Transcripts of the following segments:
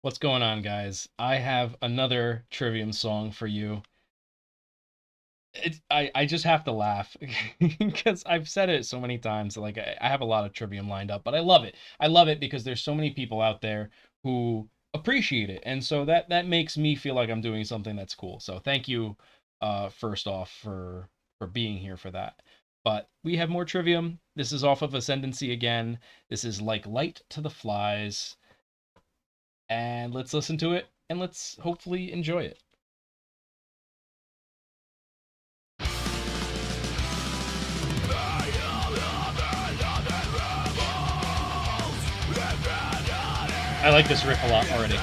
What's going on, guys? I have another Trivium song for you. I just have to laugh because I've said it so many times. Like I have a lot of Trivium lined up, but I love it. I love it because there's so many people out there who appreciate it, and so that makes me feel like I'm doing something that's cool. So thank you, first off for being here for that. But we have more Trivium. This is off of Ascendancy again. This is like light to the flies, and let's listen to it and let's hopefully enjoy it. I like this riff a lot already.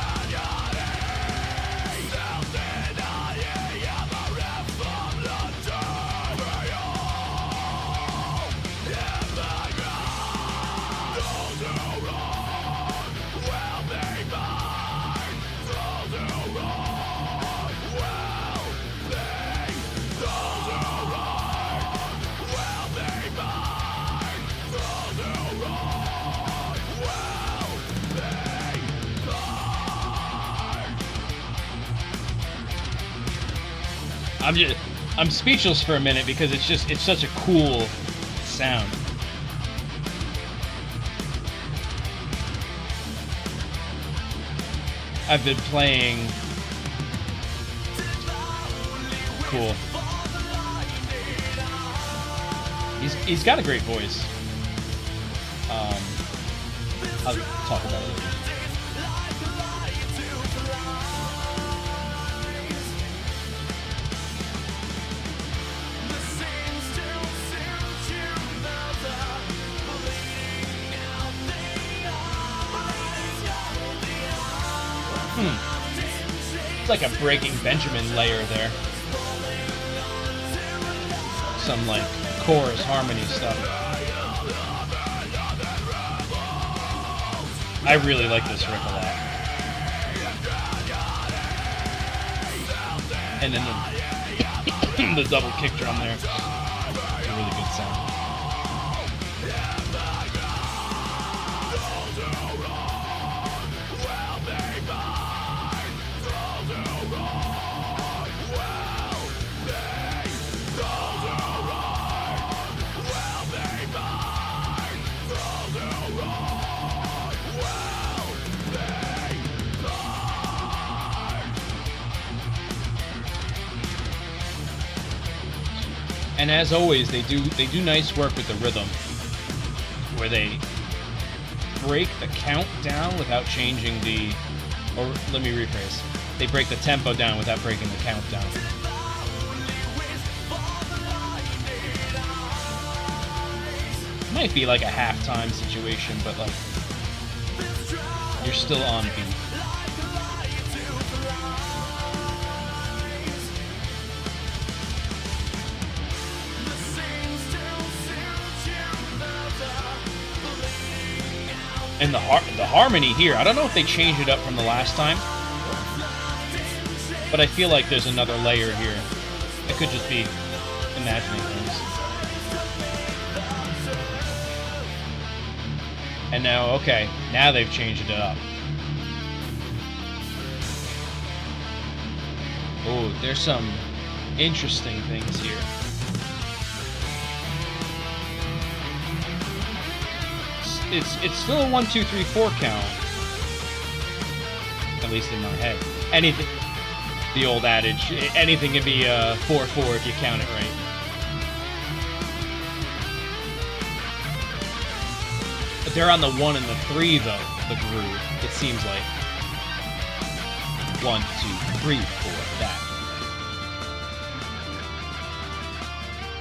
I'm speechless for a minute because it's such a cool sound. I've been playing cool. He's got a great voice. I'll talk about it later. It's like a Breaking Benjamin layer there. Some like chorus harmony stuff. I really like this riff a lot. And then the double kick drum there. It's a really good sound. And as always, they do nice work with the rhythm, where they break the count down without changing the, or let me rephrase, they break the tempo down without breaking the count down. Might be like a halftime situation, but like you're still on beat. And the harmony here, I don't know if they changed it up from the last time, but I feel like there's another layer here. I could just be imagining things. And now, okay, now they've changed it up. Oh, there's some interesting things here. It's still a 1, 2, 3, 4 count, at least in my head. Anything, the old adage, anything can be 4/4 if you count it right. But they're on the 1 and the 3 though. The groove, it seems like 1, 2, 3, 4. That.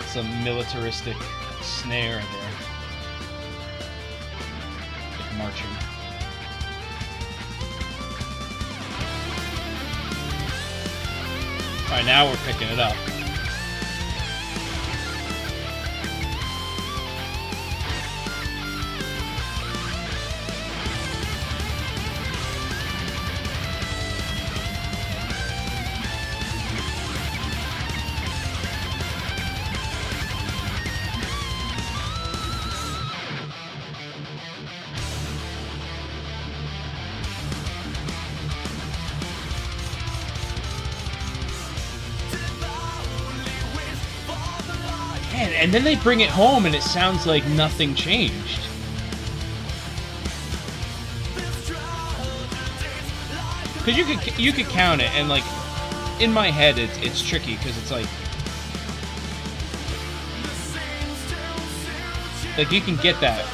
Some militaristic snare there. Marching. Alright, now we're picking it up. Man, and then they bring it home and it sounds like nothing changed. Because you could count it, and like in my head it's tricky because it's like you can get that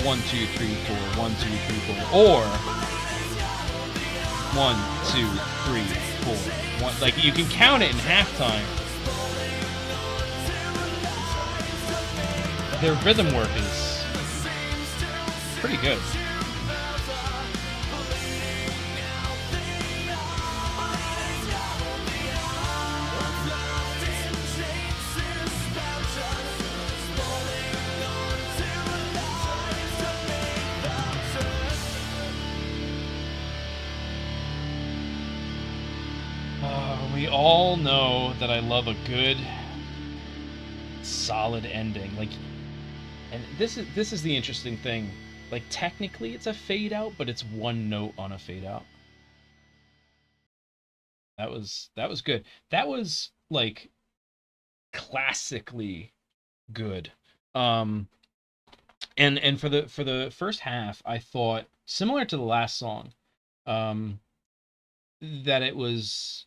1 2 3 4 1 2 3 4 or 1 2 3 4 1, like you can count it in halftime. Their rhythm work is pretty good. We all know that I love a good, solid ending. Like, and this is the interesting thing. Like, technically, it's a fade out, but it's one note on a fade out. That was good. That was like classically good. Um, and for the first half, I thought similar to the last song, um, that it was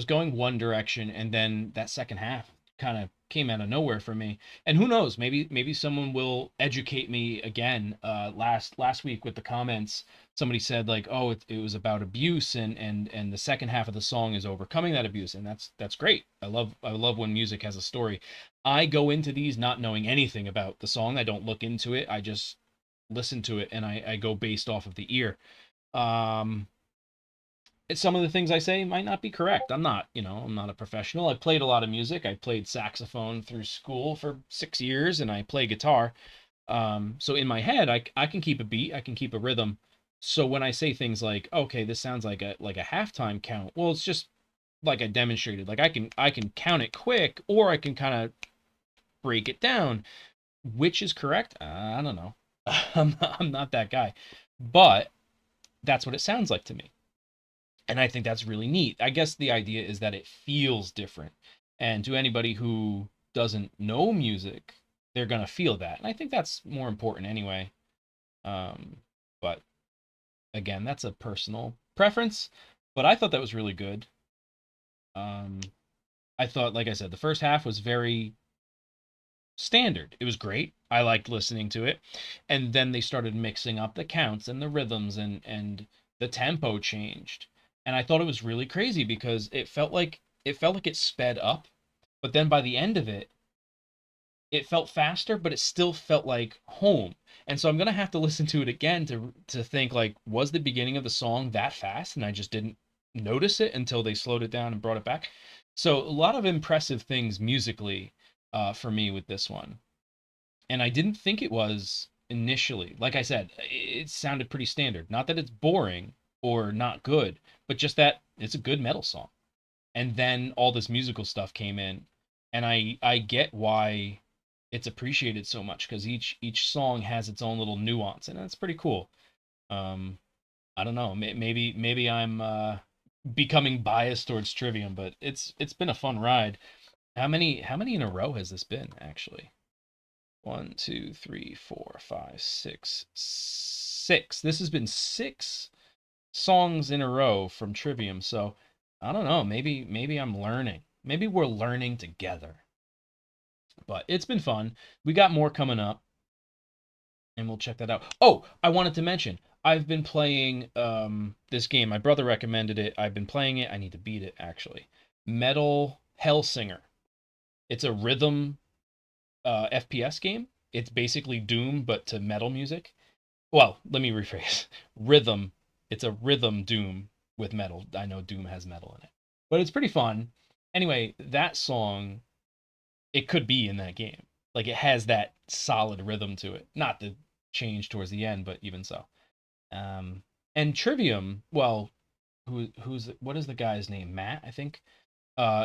going one direction, and then that second half kind of came out of nowhere for me. And who knows, maybe someone will educate me again. Last week with the comments, somebody said like, oh, it was about abuse, and the second half of the song is overcoming that abuse, and that's great. I love when music has a story. I go into these not knowing anything about the song. I don't look into it. I just listen to it, and I go based off of the ear. Um, some of the things I say might not be correct. I'm not a professional. I played a lot of music. I played saxophone through school for 6 years, and I play guitar. So in my head, I can keep a beat. I can keep a rhythm. So when I say things like, okay, this sounds like a halftime count. Well, it's just like I demonstrated. Like I can count it quick, or I can kind of break it down. Which is correct? I don't know. I'm not that guy, but that's what it sounds like to me. And I think that's really neat. I guess the idea is that it feels different. And to anybody who doesn't know music, they're going to feel that. And I think that's more important anyway. But again, that's a personal preference. But I thought that was really good. Um, I thought, like I said, the first half was very standard. It was great. I liked listening to it. And then they started mixing up the counts and the rhythms, and the tempo changed. And I thought it was really crazy because it sped up, but then by the end of it, it felt faster, but it still felt like home. And so I'm gonna have to listen to it again to think like, was the beginning of the song that fast and I just didn't notice it until they slowed it down and brought it back? So a lot of impressive things musically, for me with this one. And I didn't think it was initially. Like I said, it sounded pretty standard. Not that it's boring or not good, but just that it's a good metal song. And then all this musical stuff came in, and I get why it's appreciated so much because each song has its own little nuance, and that's pretty cool. Um, I don't know, maybe I'm becoming biased towards Trivium, but it's been a fun ride. How many in a row has this been actually? One, two, three, four, five, six, six. This has been six songs in a row from Trivium. So I don't know. Maybe I'm learning. Maybe we're learning together. But it's been fun. We got more coming up, and we'll check that out. Oh, I wanted to mention I've been playing this game. My brother recommended it. I've been playing it. I need to beat it actually. Metal Hellsinger. It's a rhythm FPS game. It's basically Doom, but to metal music. Well, let me rephrase. Rhythm. It's a rhythm Doom with metal. I know Doom has metal in it, but it's pretty fun. Anyway, that song, it could be in that game. Like it has that solid rhythm to it. Not the change towards the end, but even so. Um, and Trivium, well, who's what is the guy's name? Matt, I think.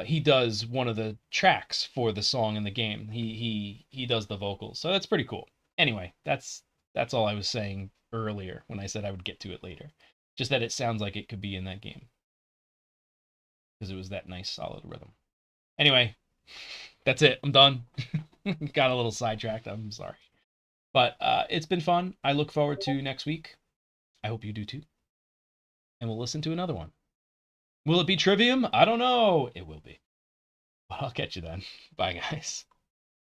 He does one of the tracks for the song in the game. He does the vocals, so that's pretty cool. Anyway, that's all I was saying earlier when I said I would get to it later. Just that it sounds like it could be in that game because it was that nice solid rhythm. Anyway, That's it. I'm done. Got a little sidetracked. I'm sorry. But it's been fun. I look forward to next week. I hope you do too. And we'll listen to another one. Will it be Trivium? I don't know. It will be. But I'll catch you then. Bye, guys.